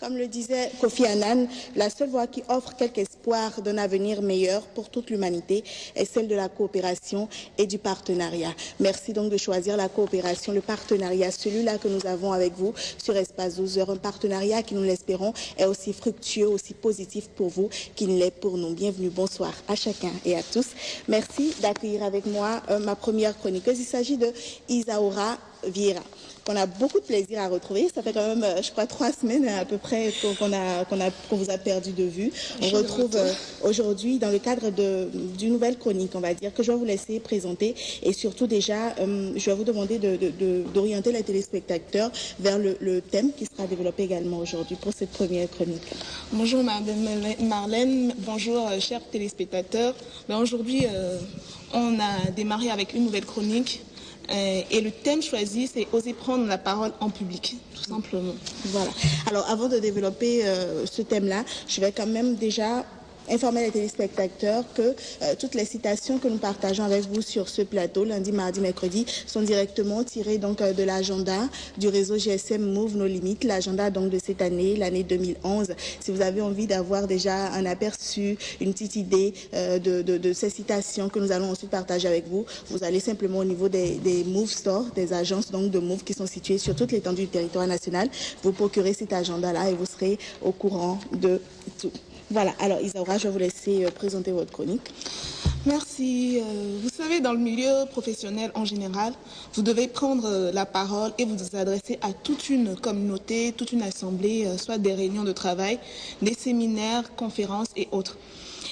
Comme le disait Kofi Annan, la seule voie qui offre quelque espoir d'un avenir meilleur pour toute l'humanité est celle de la coopération et du partenariat. Merci donc de choisir la coopération, le partenariat, celui-là que nous avons avec vous sur Espace 12 heures, un partenariat qui, nous l'espérons, est aussi fructueux, aussi positif pour vous qu'il l'est pour nous. Bienvenue, bonsoir à chacun et à tous. Merci d'accueillir avec moi ma première chroniqueuse. Il s'agit de Isaura Vieira, qu'on a beaucoup de plaisir à retrouver. Ça fait quand même, je crois, 3 semaines à peu près qu'on vous a perdu de vue. On retrouve aujourd'hui dans le cadre d'une nouvelle chronique, on va dire, que je vais vous laisser présenter. Et surtout déjà, je vais vous demander d'orienter les téléspectateurs vers le thème qui sera développé également aujourd'hui pour cette première chronique. Bonjour Marlène, bonjour chers téléspectateurs. Aujourd'hui, on a démarré avec une nouvelle chronique. Et le thème choisi, c'est oser prendre la parole en public, tout simplement. Voilà. Alors, avant de développer ce thème-là, je vais quand même déjà informer les téléspectateurs que toutes les citations que nous partageons avec vous sur ce plateau, lundi, mardi, mercredi, sont directement tirées donc de l'agenda du réseau GSM Move Nos Limites, l'agenda donc de cette année, l'année 2011. Si vous avez envie d'avoir déjà un aperçu, une petite idée de ces citations que nous allons ensuite partager avec vous, vous allez simplement au niveau des Move Stores, des agences donc de Move qui sont situées sur toute l'étendue du territoire national, vous procurez cet agenda-là et vous serez au courant de tout. Voilà, alors Isaura, je vais vous laisser présenter votre chronique. Merci. Vous savez, dans le milieu professionnel en général, vous devez prendre la parole et vous adresser à toute une communauté, toute une assemblée, soit des réunions de travail, des séminaires, conférences et autres.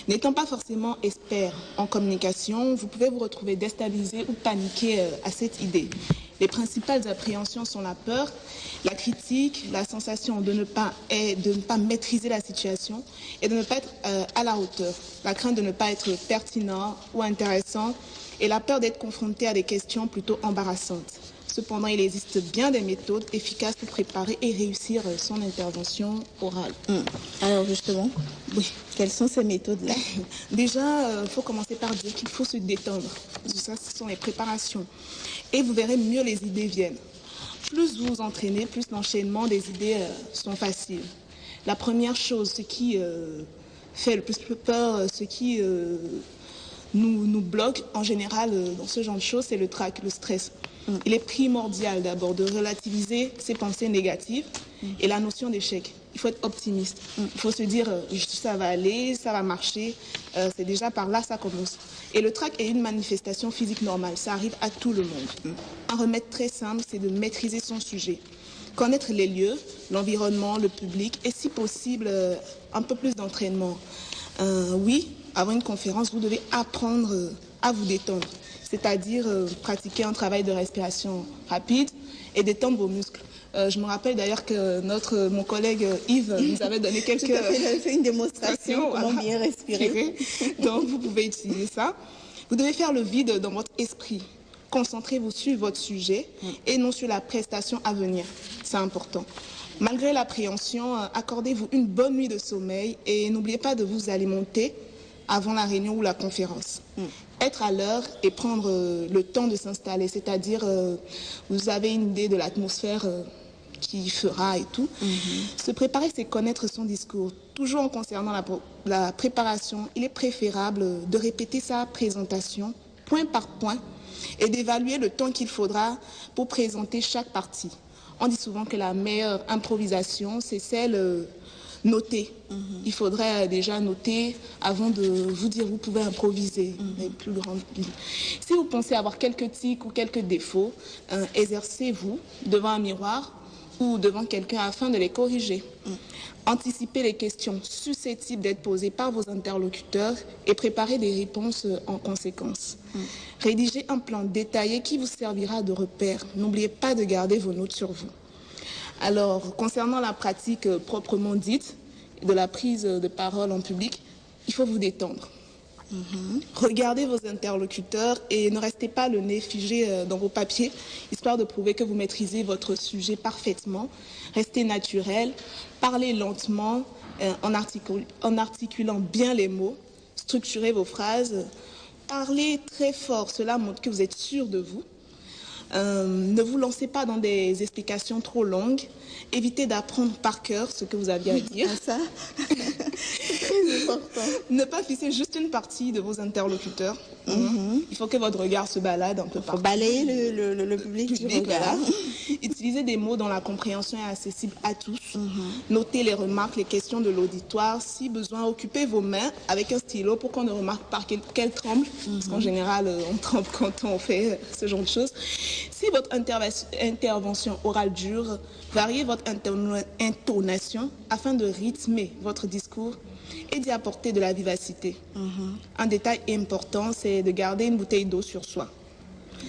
N'étant pas forcément expert en communication, vous pouvez vous retrouver déstabilisé ou paniqué à cette idée. Les principales appréhensions sont la peur, la critique, la sensation de ne pas maîtriser la situation et de ne pas être à la hauteur, la crainte de ne pas être pertinent ou intéressant et la peur d'être confronté à des questions plutôt embarrassantes. Cependant, il existe bien des méthodes efficaces pour préparer et réussir son intervention orale. Alors justement, oui. Quelles sont ces méthodes-là? Déjà, il faut commencer par dire qu'il faut se détendre. Ça, ce sont les préparations. Et vous verrez, mieux les idées viennent. Plus vous vous entraînez, plus l'enchaînement des idées sont faciles. La première chose, ce qui fait le plus peur, ce qui nous bloque en général dans ce genre de choses, c'est le trac, le stress. Il est primordial d'abord de relativiser ces pensées négatives et la notion d'échec. Il faut être optimiste. Il faut se dire ça va aller, ça va marcher. C'est déjà par là ça commence. Et le trac est une manifestation physique normale. Ça arrive à tout le monde. Un remède très simple, c'est de maîtriser son sujet. Connaître les lieux, l'environnement, le public et si possible un peu plus d'entraînement. Oui, avant une conférence, vous devez apprendre à vous détendre. C'est-à-dire pratiquer un travail de respiration rapide et détendre vos muscles. Je me rappelle d'ailleurs que mon collègue Yves nous avait donné quelques... Tout à fait, il avait fait une démonstration comment bien respirer. Donc vous pouvez utiliser ça. Vous devez faire le vide dans votre esprit. Concentrez-vous sur votre sujet et non sur la prestation à venir. C'est important. Malgré l'appréhension, accordez-vous une bonne nuit de sommeil et n'oubliez pas de vous alimenter avant la réunion ou la conférence. Être à l'heure et prendre le temps de s'installer, c'est-à-dire vous avez une idée de l'atmosphère qui fera et tout. Se préparer, c'est connaître son discours. Toujours en concernant la préparation, il est préférable de répéter sa présentation point par point et d'évaluer le temps qu'il faudra pour présenter chaque partie. On dit souvent que la meilleure improvisation, c'est celle notée. Il faudrait déjà noter avant de vous dire vous pouvez improviser. Les plus grandes... Si vous pensez avoir quelques tics ou quelques défauts, exercez-vous devant un miroir ou devant quelqu'un afin de les corriger. Anticipez les questions susceptibles d'être posées par vos interlocuteurs et préparez des réponses en conséquence. Rédigez un plan détaillé qui vous servira de repère. N'oubliez pas de garder vos notes sur vous. Alors, concernant la pratique proprement dite de la prise de parole en public, il faut vous détendre. Regardez vos interlocuteurs et ne restez pas le nez figé dans vos papiers, histoire de prouver que vous maîtrisez votre sujet parfaitement. Restez naturel, parlez lentement, en articulant bien les mots, structurez vos phrases, parlez très fort, cela montre que vous êtes sûr de vous. Ne vous lancez pas dans des explications trop longues. Évitez d'apprendre par cœur ce que vous aviez à dire. Ça, c'est très important. Ne pas fixer juste une partie de vos interlocuteurs. Il faut que votre regard se balade un peu Faut partout. balayer le public du regard. Voilà. Utilisez des mots dont la compréhension est accessible à tous. Notez les remarques, les questions de l'auditoire. Si besoin, occupez vos mains avec un stylo pour qu'on ne remarque pas qu'elles tremblent. Parce qu'en général, on tremble quand on fait ce genre de choses. Si votre intervention orale dure, variez votre intonation afin de rythmer votre discours et d'y apporter de la vivacité. Un détail important, c'est de garder une bouteille d'eau sur soi.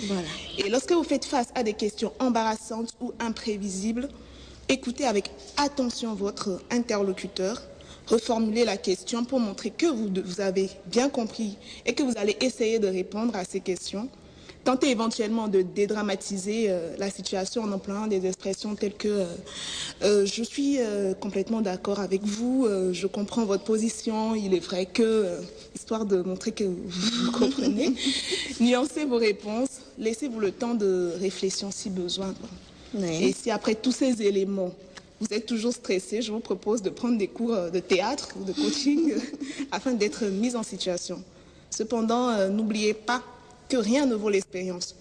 Voilà. Et lorsque vous faites face à des questions embarrassantes ou imprévisibles, écoutez avec attention votre interlocuteur, reformulez la question pour montrer que vous avez bien compris et que vous allez essayer de répondre à ces questions. Tentez éventuellement de dédramatiser la situation en employant des expressions telles que je suis complètement d'accord avec vous, je comprends votre position, il est vrai que, histoire de montrer que vous comprenez, nuancez vos réponses, laissez-vous le temps de réflexion si besoin. Oui. Et si après tous ces éléments, vous êtes toujours stressé, je vous propose de prendre des cours de théâtre ou de coaching afin d'être mis en situation. Cependant, n'oubliez pas que rien ne vaut l'expérience.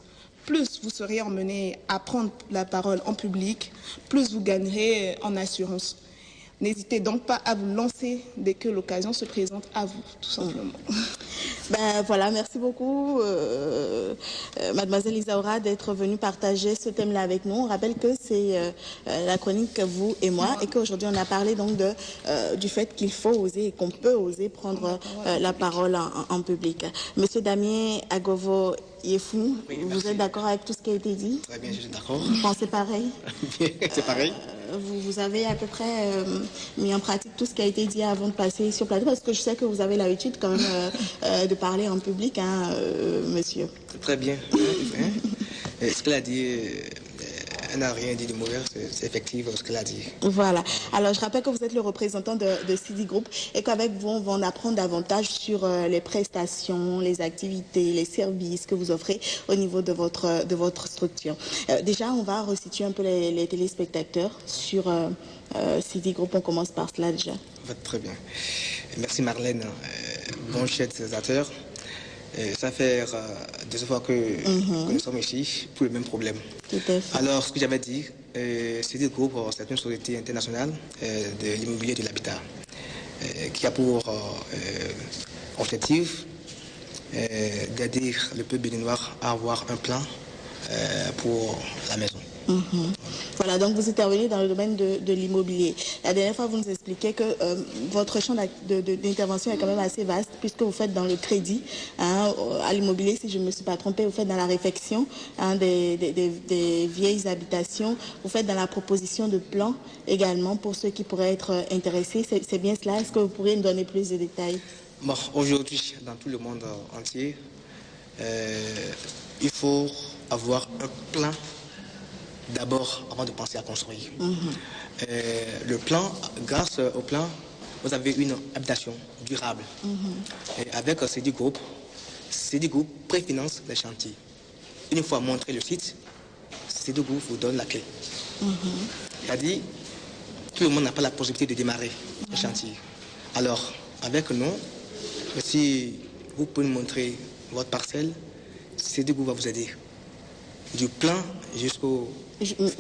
Plus vous serez emmené à prendre la parole en public, plus vous gagnerez en assurance. N'hésitez donc pas à vous lancer dès que l'occasion se présente à vous, tout simplement. Ben voilà, merci beaucoup, mademoiselle Isaura, d'être venue partager ce thème-là avec nous. On rappelle que c'est la chronique vous et moi, et qu'aujourd'hui on a parlé donc du fait qu'il faut oser et qu'on peut oser prendre la parole en public. Monsieur Damien Agovo Yefou, Oui, vous êtes d'accord avec tout ce qui a été dit? Très bien, je suis d'accord. Vous pensez pareil? C'est pareil. Vous avez à peu près mis en pratique tout ce qui a été dit avant de passer sur plateau, parce que je sais que vous avez l'habitude quand même de parler en public, hein, monsieur. Très bien. Ce qu'elle a dit, elle n'a rien dit de mauvais, c'est effectif ce qu'elle a dit. Voilà. Alors, je rappelle que vous êtes le représentant de CD Group et qu'avec vous, on va en apprendre davantage sur les prestations, les activités, les services que vous offrez au niveau de votre structure. Déjà, on va resituer un peu les téléspectateurs sur CD Group. On commence par cela déjà. Très bien. Merci Marlène. Bon chers téléspectateurs. Ça fait 2 fois que nous sommes ici pour le même problème. Tout à fait. Alors, ce que j'avais dit, CD Group, c'est une société internationale de l'immobilier de l'habitat qui a pour objectif d'aider le peuple béninois à avoir un plan pour la maison. Voilà, donc vous intervenez dans le domaine de l'immobilier. La dernière fois, vous nous expliquiez que votre champ d'intervention est quand même assez vaste, puisque vous faites dans le crédit à l'immobilier, si je ne me suis pas trompée, vous faites dans la réfection des vieilles habitations, vous faites dans la proposition de plans également pour ceux qui pourraient être intéressés. C'est bien cela? Est-ce que vous pourriez nous donner plus de détails? Bon, aujourd'hui, dans tout le monde entier, il faut avoir un plan d'abord avant de penser à construire. Le plan, grâce au plan, vous avez une habitation durable. Et avec CD Group préfinance les chantiers. Une fois montré le site, CD Group vous donne la clé. C'est-à-dire, tout le monde n'a pas la possibilité de démarrer le chantier. Alors, avec nous, si vous pouvez nous montrer votre parcelle, CD Group va vous aider. Du plan jusqu'au...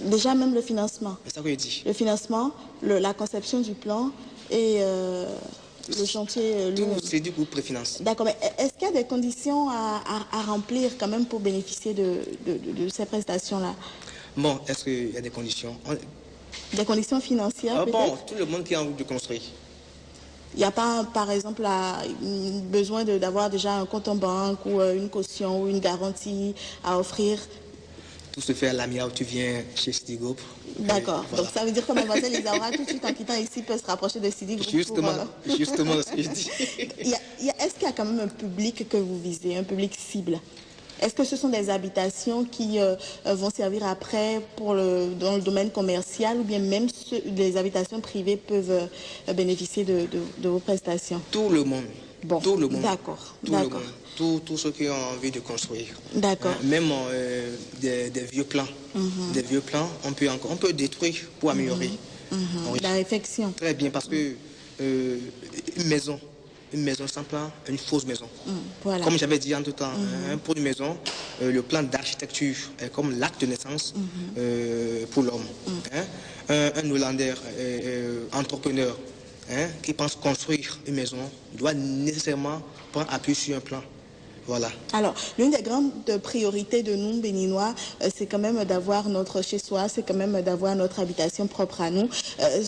Déjà même le financement. C'est ça que je dis. Le financement, la conception du plan et le chantier lui-même. C'est du coup préfinance. D'accord, mais est-ce qu'il y a des conditions à remplir quand même pour bénéficier de ces prestations-là? Bon, est-ce qu'il y a des conditions? Des conditions financières peut-être? Bon, tout le monde qui a envie de construire. Il n'y a pas, par exemple, besoin d'avoir déjà un compte en banque ou une caution ou une garantie à offrir? Tout se fait à l'AMIA où tu viens chez CD Group. D'accord. Voilà. Donc ça veut dire que mademoiselle Isaura, tout de suite en quittant ici, peut se rapprocher de CD Group. Justement ce que je dis. Est-ce qu'il y a quand même un public que vous visez, un public cible? Est-ce que ce sont des habitations qui vont servir après dans le domaine commercial, ou bien même les habitations privées peuvent bénéficier de vos prestations? Tout le monde. Bon, tout le monde. d'accord. Tout le monde. Tous ceux qui ont envie de construire. D'accord. Même des vieux plans. Des vieux plans, on peut détruire pour améliorer. Oui. La réflexion. Très bien, parce que une maison sans plan, une fausse maison. Voilà. Comme j'avais dit en tout temps, pour une maison, le plan d'architecture est comme l'acte de naissance pour l'homme. Un Hollandais entrepreneur qui pense construire une maison doit nécessairement prendre appui sur un plan. Voilà. Alors, l'une des grandes priorités de nous, Béninois, c'est quand même d'avoir notre chez-soi, c'est quand même d'avoir notre habitation propre à nous.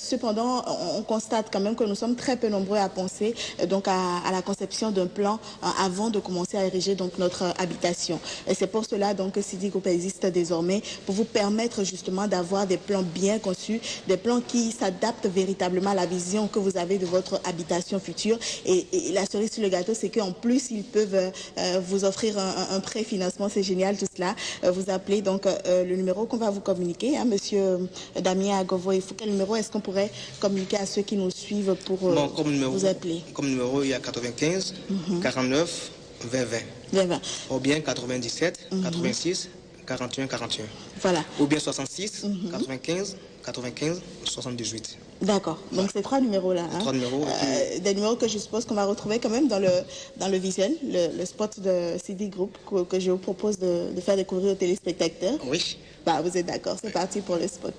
Cependant, on constate quand même que nous sommes très peu nombreux à penser donc à la conception d'un plan avant de commencer à ériger donc notre habitation. Et c'est pour cela donc que Sidi Group existe désormais, pour vous permettre justement d'avoir des plans bien conçus, des plans qui s'adaptent véritablement à la vision que vous avez de votre habitation future. Et la cerise sur le gâteau, c'est qu'en plus, ils peuvent vous offrir un préfinancement, c'est génial tout cela. Vous appelez donc le numéro qu'on va vous communiquer, monsieur Damien Agovoy. Quel numéro est-ce qu'on pourrait communiquer à ceux qui nous suivent pour vous appeler? Comme numéro, il y a 95 49 20 20. Ou bien 97 86 41 41. Voilà. Ou bien 66 95 95 78. D'accord. Donc ces trois numéros-là. Trois numéros. Des numéros que je suppose qu'on va retrouver quand même dans le visuel, le spot de Sidi Group que je vous propose de faire découvrir aux téléspectateurs. Oui. Bah, vous êtes d'accord, c'est parti pour le spot.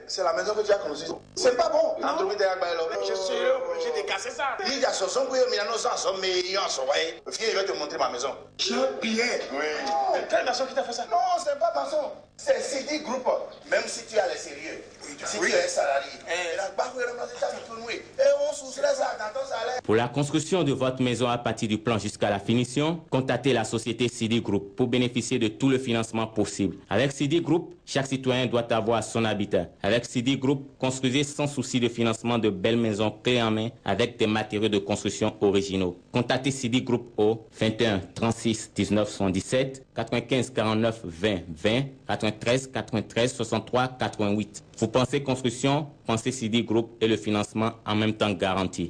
C'est la maison que tu as construite. C'est pas bon. Je suis obligé de casser ça. Je vais te montrer ma maison. Jean-Pierre. Oui. Quelle maçon qui t'a fait ça? Non, c'est pas maçon. C'est Sidi Group. Même si tu as les sérieux, si tu es salarié, pour la construction de votre maison à partir du plan jusqu'à la finition, contactez la société Sidi Group pour bénéficier de tout le financement possible. Avec Sidi Group, chaque citoyen doit avoir son habitat. Avec Sidi Group, construisez sans souci de financement de belles maisons clés en main avec des matériaux de construction originaux. Contactez Sidi Group au 21 36 19 77, 95 49 20 20, 93 93 63 88. Vous pensez construction, pensez Sidi Group et le financement en même temps garanti.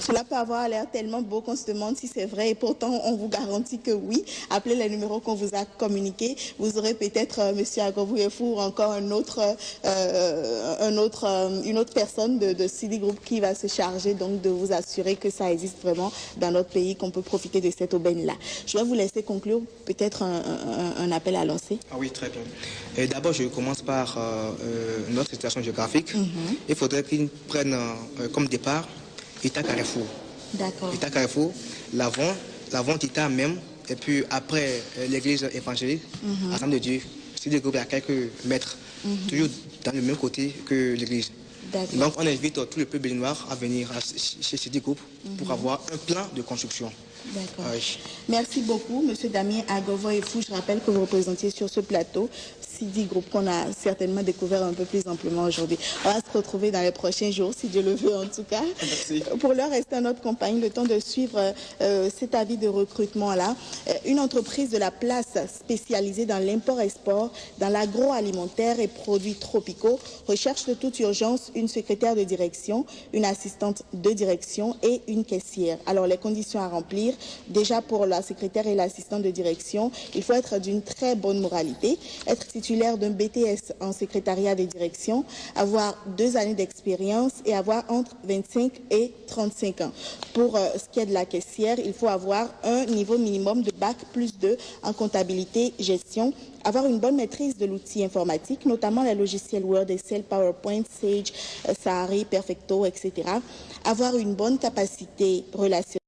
Cela peut avoir l'air tellement beau qu'on se demande si c'est vrai et pourtant on vous garantit que oui. Appelez les numéros qu'on vous a communiqués. Vous aurez peut-être monsieur Agovouyefou ou encore une autre personne de Sidi Group qui va se charger donc de vous assurer que ça existe vraiment dans notre pays, qu'on peut profiter de cette aubaine-là. Je vais vous laisser conclure, peut-être un appel à lancer. Ah oui, très bien. D'abord, je commence par notre situation géographique. Il faudrait qu'ils prennent comme départ Ita Carrefour. D'accord. Ita Carrefour, l'avant Ita même, et puis après l'église évangélique, Assemblée de Dieu, Sidi Group à quelques mètres, toujours dans le même côté que l'église. Donc on invite tout le peuple noir à venir chez Sidi Group pour avoir un plan de construction. D'accord. Oui. Merci beaucoup, monsieur Damien Agovoyefou. Je rappelle que vous représentiez sur ce plateau Sidi Group qu'on a certainement découvert un peu plus amplement aujourd'hui. On va se retrouver dans les prochains jours, si Dieu le veut en tout cas. Merci. Pour l'heure, restez à notre compagnie, le temps de suivre cet avis de recrutement-là. Une entreprise de la place spécialisée dans l'import-export, dans l'agroalimentaire et produits tropicaux recherche de toute urgence une secrétaire de direction, une assistante de direction et une caissière. Alors, les conditions à remplir, déjà pour la secrétaire et l'assistante de direction, il faut être d'une très bonne moralité, être titulaire d'un BTS en secrétariat de direction, avoir 2 années d'expérience et avoir entre 25 et 35 ans. Pour ce qui est de la caissière, il faut avoir un niveau minimum de bac +2 en comptabilité gestion, avoir une bonne maîtrise de l'outil informatique, notamment les logiciels Word, Excel, PowerPoint, Sage, Sahari, Perfecto, etc. Avoir une bonne capacité relationnelle